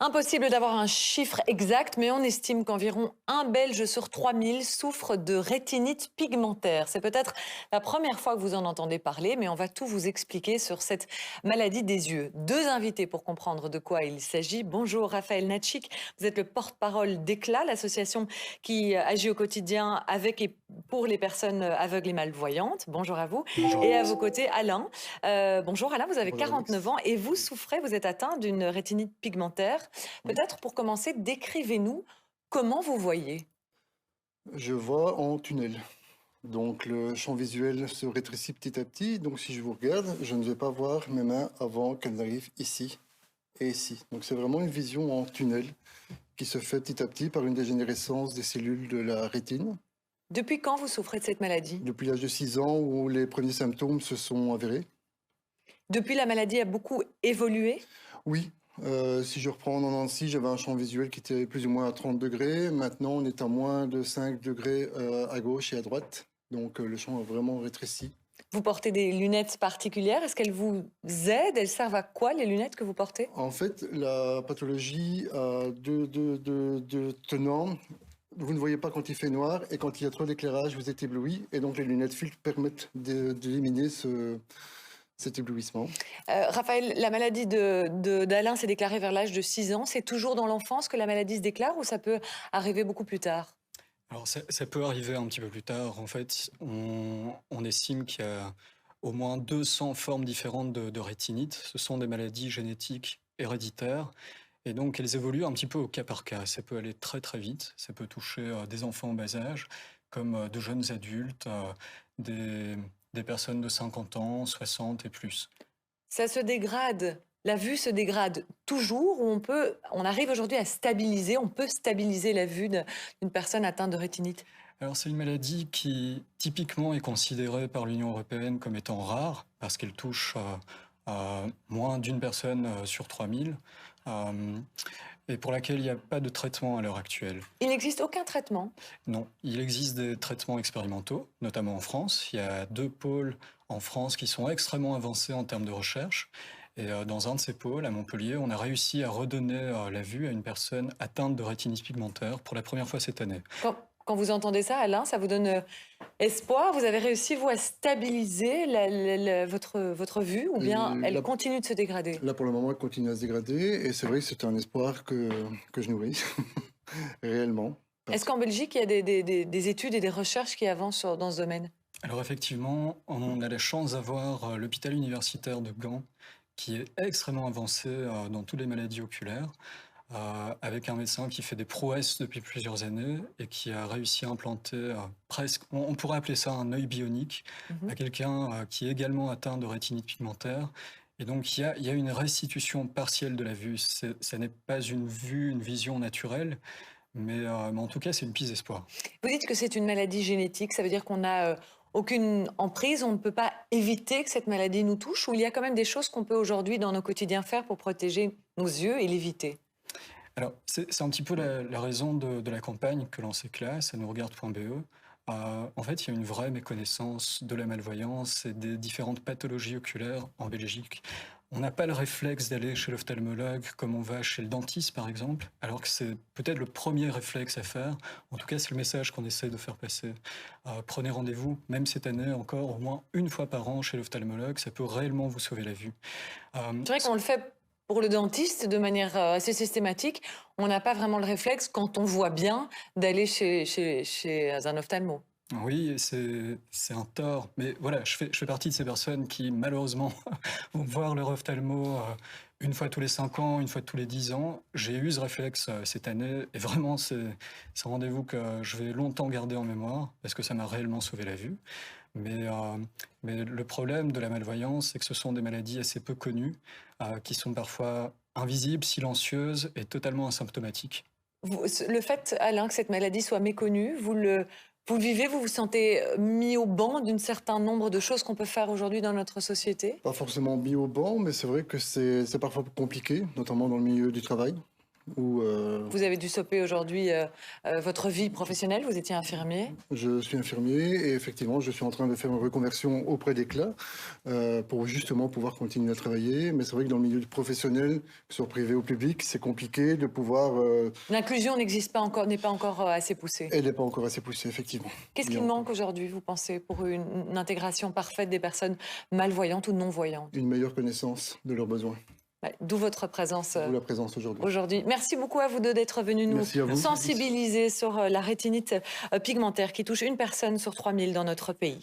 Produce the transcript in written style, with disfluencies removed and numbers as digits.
Impossible d'avoir un chiffre exact, mais on estime qu'environ un Belge sur 3000 souffre de rétinite pigmentaire. C'est peut-être la première fois que vous en entendez parler, mais on va tout vous expliquer sur cette maladie des yeux. Deux invités pour comprendre de quoi il s'agit. Bonjour Raphaël Natchik, vous êtes le porte-parole d'Éclat, l'association qui agit au quotidien avec et pour les personnes aveugles et malvoyantes. Bonjour à vous. Bonjour. Et à vos côtés, Alain. Bonjour Alain, vous avez Bonjour Alex. 49 ans et vous souffrez, vous êtes atteint d'une rétinite pigmentaire. Oui. Peut-être pour commencer, décrivez-nous comment vous voyez. Je vois en tunnel. Donc le champ visuel se rétrécit petit à petit. Donc si je vous regarde, je ne vais pas voir mes mains avant qu'elles n'arrivent ici et ici. Donc c'est vraiment une vision en tunnel qui se fait petit à petit par une dégénérescence des cellules de la rétine. Depuis quand vous souffrez de cette maladie? Depuis l'âge de 6 ans où les premiers symptômes se sont avérés. Depuis, la maladie a beaucoup évolué. Oui, si je reprends en 96, j'avais un champ visuel qui était plus ou moins à 30 degrés. Maintenant, on est à moins de 5 degrés à gauche et à droite. Donc le champ a vraiment rétréci. Vous portez des lunettes particulières. Est-ce qu'elles vous aident? Elles servent à quoi, les lunettes que vous portez? En fait, la pathologie a deux tenants. Vous ne voyez pas quand il fait noir et quand il y a trop d'éclairage, vous êtes ébloui. Et donc les lunettes filtres permettent d'éliminer cet éblouissement. Raphaël, la maladie d'Alain s'est déclarée vers l'âge de 6 ans. C'est toujours dans l'enfance que la maladie se déclare ou ça peut arriver beaucoup plus tard? Alors ça peut arriver un petit peu plus tard. En fait, on estime qu'il y a au moins 200 formes différentes de rétinite. Ce sont des maladies génétiques héréditaires. Et donc, elles évoluent un petit peu au cas par cas. Ça peut aller très très vite. Ça peut toucher des enfants en bas âge, comme de jeunes adultes, des personnes de 50 ans, 60 et plus. Ça se dégrade. La vue se dégrade toujours ou on arrive aujourd'hui à stabiliser, on peut stabiliser la vue d'une personne atteinte de rétinite? Alors, c'est une maladie qui typiquement est considérée par l'Union européenne comme étant rare, parce qu'elle touche moins d'une personne sur 3000, euh, et pour laquelle il n'y a pas de traitement à l'heure actuelle. Il n'existe aucun traitement. Non, il existe des traitements expérimentaux, notamment en France. Il y a 2 pôles en France qui sont extrêmement avancés en termes de recherche. Et dans un de ces pôles, à Montpellier, on a réussi à redonner la vue à une personne atteinte de rétinite pigmentaire pour la première fois cette année. Quand vous entendez ça, Alain, ça vous donne espoir? Vous avez réussi, vous, à stabiliser votre vue ou bien elle Là, continue de se dégrader? là, pour le moment, elle continue à se dégrader. Et c'est vrai que c'est un espoir que je nourris, réellement. Est-ce qu'en Belgique, il y a des études et des recherches qui avancent dans ce domaine? Alors effectivement, on a la chance d'avoir l'hôpital universitaire de Gand, qui est extrêmement avancé dans toutes les maladies oculaires, avec un médecin qui fait des prouesses depuis plusieurs années et qui a réussi à implanter presque, on pourrait appeler ça un œil bionique, Mhm. à quelqu'un qui est également atteint de rétinite pigmentaire. Et donc il y a une restitution partielle de la vue. Ça n'est pas une vue, une vision naturelle, mais en tout cas c'est une piste d'espoir. Vous dites que c'est une maladie génétique, ça veut dire qu'on n'a aucune emprise, on ne peut pas éviter que cette maladie nous touche, ou il y a quand même des choses qu'on peut aujourd'hui dans nos quotidiens faire pour protéger nos yeux et l'éviter? Alors, c'est un petit peu la raison de la campagne que lance Éclat, ça nous regarde.be. En fait, il y a une vraie méconnaissance de la malvoyance et des différentes pathologies oculaires en Belgique. On n'a pas le réflexe d'aller chez l'ophtalmologue comme on va chez le dentiste, par exemple, alors que c'est peut-être le premier réflexe à faire. En tout cas, c'est le message qu'on essaie de faire passer. Prenez rendez-vous, même cette année encore, au moins une fois par an chez l'ophtalmologue, ça peut réellement vous sauver la vue. C'est vrai qu'on le fait pour le dentiste de manière assez systématique. On n'a pas vraiment le réflexe, quand on voit bien, d'aller chez un ophtalmo. Oui, c'est un tort. Mais voilà, je fais partie de ces personnes qui, malheureusement, vont voir leur ophtalmo une fois tous les 5 ans, une fois tous les 10 ans. J'ai eu ce réflexe cette année et vraiment, c'est un rendez-vous que je vais longtemps garder en mémoire parce que ça m'a réellement sauvé la vue. Mais le problème de la malvoyance, c'est que ce sont des maladies assez peu connues, qui sont parfois invisibles, silencieuses et totalement asymptomatiques. Le fait, Alain, que cette maladie soit méconnue, vous le vivez, vous vous sentez mis au banc d'un certain nombre de choses qu'on peut faire aujourd'hui dans notre société? Pas forcément mis au banc, mais c'est vrai que c'est parfois compliqué, notamment dans le milieu du travail. où Vous avez dû stopper aujourd'hui votre vie professionnelle, vous étiez infirmier. je suis infirmier et effectivement, je suis en train de faire une reconversion auprès d'Éclat pour justement pouvoir continuer à travailler. Mais c'est vrai que dans le milieu professionnel, que ce soit privé ou public, c'est compliqué de pouvoir... L'inclusion n'existe pas encore, n'est pas encore assez poussée. Elle n'est pas encore assez poussée, effectivement. Qu'est-ce qu'il manque aujourd'hui, vous pensez, pour une intégration parfaite des personnes malvoyantes ou non-voyantes? Une meilleure connaissance de leurs besoins. Ouais, d'où votre présence D'où la présence aujourd'hui. aujourd'hui. Merci beaucoup à vous deux d'être venus nous Merci à vous. sensibiliser sur la rétinite pigmentaire qui touche une personne sur 3000 dans notre pays.